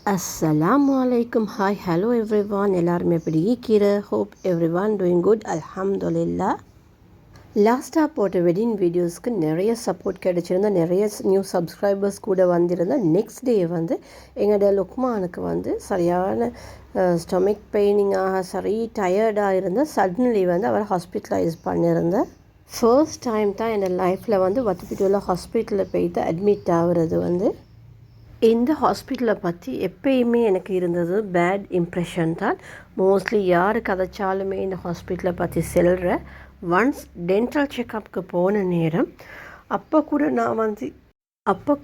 Assalamu alaikum. Hi, hello everyone. எல்லாரும் எப்படி இருக்கீங்க? Hope everyone doing good. Alhamdulillah. லாஸ்ட்டாக போட்ட வெட்டிங் வீடியோஸ்க்கு நிறைய சப்போர்ட் கிடைச்சிருந்தா, நிறைய நியூ சப்ஸ்கிரைபர்ஸ் கூட வந்திருந்தா. நெக்ஸ்ட் டே வந்து எங்களோட லுக்மானுக்கு வந்து சரியான ஸ்டொமக் பெயினிங்காக சரி டயர்டாக இருந்தால் சடன்லி வந்து அவர் ஹாஸ்பிட்டலைஸ் பண்ணியிருந்தேன். ஃபர்ஸ்ட் டைம் தான் என் லைஃப்பில் வந்து வத்துப்பிட்டுள்ள ஹாஸ்பிட்டலில் போய்ட்டு அட்மிட் ஆகுறது வந்து. இந்த ஹாஸ்பிட்டலை பற்றி எப்பயுமே எனக்கு இருந்தது பேட் இம்ப்ரெஷன் தான். மோஸ்ட்லி யார் கதைச்சாலுமே இந்த ஹாஸ்பிட்டலை பற்றி சொல்கிற. ஒன்ஸ் டென்டல் செக்கப்புக்கு போன நேரம் அப்போ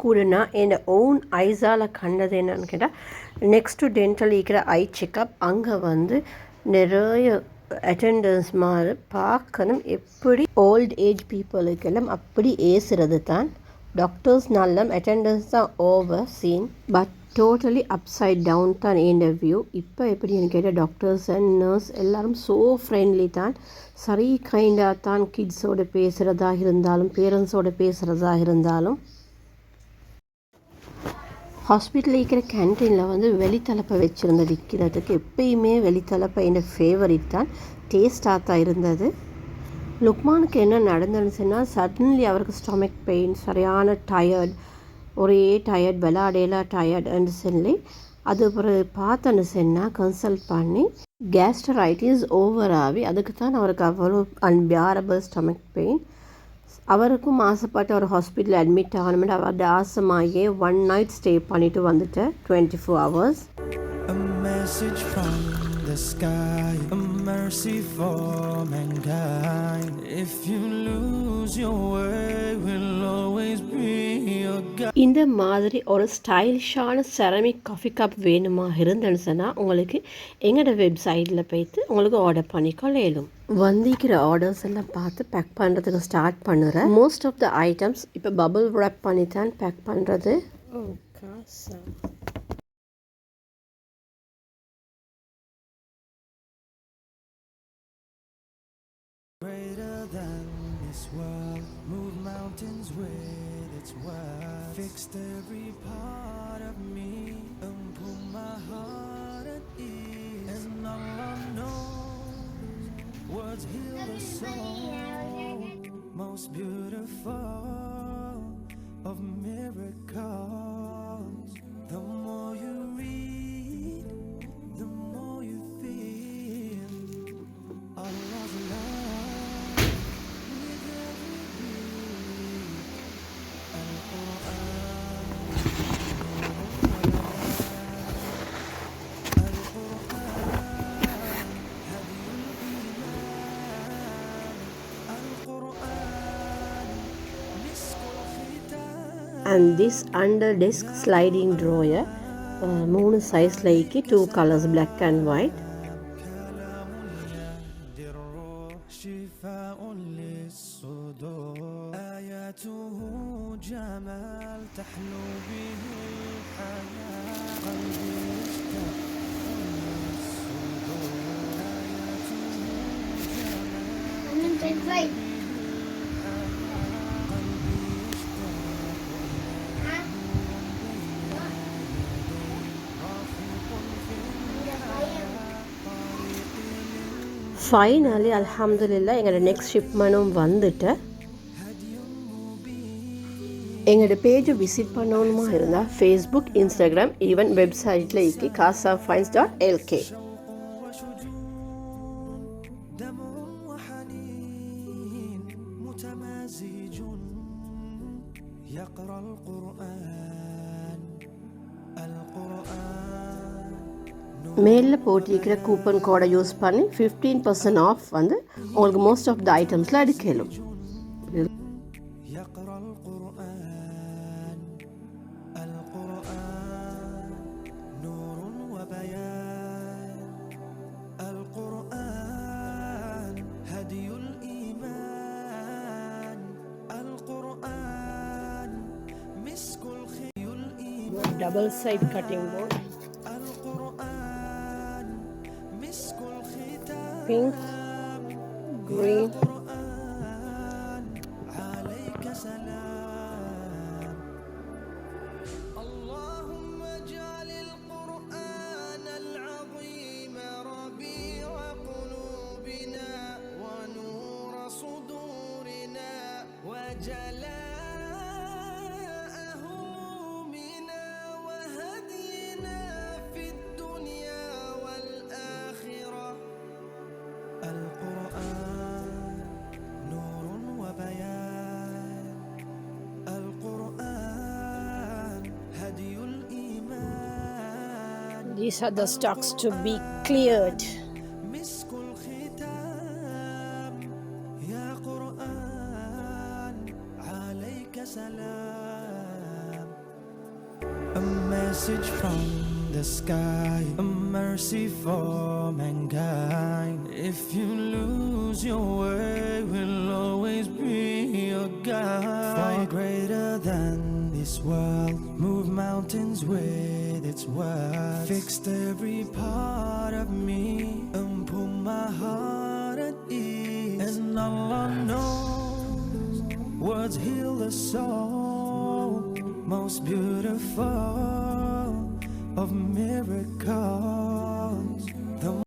கூட நான் என் ஓன் ஐஸால் கண்டது என்னன்னு கேட்டால், நெக்ஸ்ட்டு டென்டல் இருக்கிற ஐ செக்கப் அங்கே வந்து நிறைய அட்டெண்டன்ஸ் மாதிரி பார்க்கணும். எப்படி ஓல்ட் ஏஜ் பீப்புளுக்கெல்லாம் அப்படி ஏசுறது தான். டாக்டர்ஸ்னாலும் அட்டெண்டன்ஸ் தான் over scene, but totally upside down தான் இந்த வியூ. இப்போ எப்படின்னு கேட்டால் டாக்டர்ஸ் அண்ட் நர்ஸ் எல்லோரும் ஸோ ஃப்ரெண்ட்லி தான். சரி கைண்டாக தான் கிட்ஸோடு பேசுகிறதாக இருந்தாலும் பேரண்ட்ஸோடு பேசுகிறதாக இருந்தாலும். ஹாஸ்பிட்டலில் இருக்கிற கேன்டீனில் வந்து வெளித்தலப்பை வச்சுருந்த விற்கிறதுக்கு எப்பயுமே வெளித்தலப்பை என் ஃபேவரிட் தான். டேஸ்டாக தான் இருந்தது. லுக்மானுக்கு என்ன நடந்துன்னு சொன்னால், சடன்லி அவருக்கு ஸ்டொமக் பெயின், சரியான டயர்ட், ஒரே டயர்ட், விளாடையெல்லாம் டயர்டுன்னு சொல்லி அது ஒரு பார்த்தன்னு சொன்னால் கன்சல்ட் பண்ணி கேஸ்ட்ரைட்டிஸ் ஓவர் ஆகி அதுக்கு தான் அவருக்கு அவ்வளோ அன்பியாரபிள் ஸ்டொமக் பெயின். அவருக்கும் ஆசைப்பட்டு அவர் ஹாஸ்பிட்டலில் அட்மிட் ஆகணுமெண்ட் அவருடைய ஆசைமாயே 1 night ஸ்டே பண்ணிவிட்டு வந்துட்டேன் 24 hours. A message from the sky, a mercy for mankind. If you lose your way, we'll always be your guide. இந்த மாதிரி ஒரு ஸ்டைலிஷான செரமிக் காஃபி கப் வேணுமா இருந்துன்னு சொன்னால் உங்களுக்கு எங்களோட வெப்சைட்டில் போய்த்து உங்களுக்கு ஆர்டர் பண்ணிக்கொள்ளும். வந்திக்கிற ஆர்டர்ஸ் எல்லாம் பார்த்து பேக் பண்ணுறதுக்கு ஸ்டார்ட் பண்ணுறேன். மோஸ்ட் ஆஃப் த ஐட்டம்ஸ் இப்போ பபிள் wrap பண்ணி தான் பேக் பண்ணுறது. Greater than this world, move mountains with its word, fixed every part of me and put my heart at ease. And Allah knows words heal the soul, most beautiful of miracles. The more you read, the more you feel Allah's love. And this under desk sliding drawer 3 சைஸில் இக்கி 2 colors black and white. Finally அல்ஹம்துலில்லாஹ் எங்களோட next ஷிப்மெண்ட்டும் வந்துட்டு. எங்களோட பேஜை visit பண்ணணுமா இருந்தால் Facebook, Instagram, even வெப்சைட்டில் இக்கி kasafinds.lk. மேலில் போட்டிருக்கிற கூப்பன் கோடை யூஸ் பண்ணி 15% ஆஃப் வந்து உங்களுக்கு மோஸ்ட் ஆஃப் த ஐட்டம்ஸில் எடுக்கலும். Double side cutting board, pink, green, These are the stocks to be cleared. مسك الختام يا قرآن عليك سلام. A message from the sky, a mercy for mankind. If you lose your way, we'll always be your guide. Far greater than this world, move mountains with its word. Fixed every part of me and put my heart at ease. And Allah knows words heal the soul, most beautiful of miracles.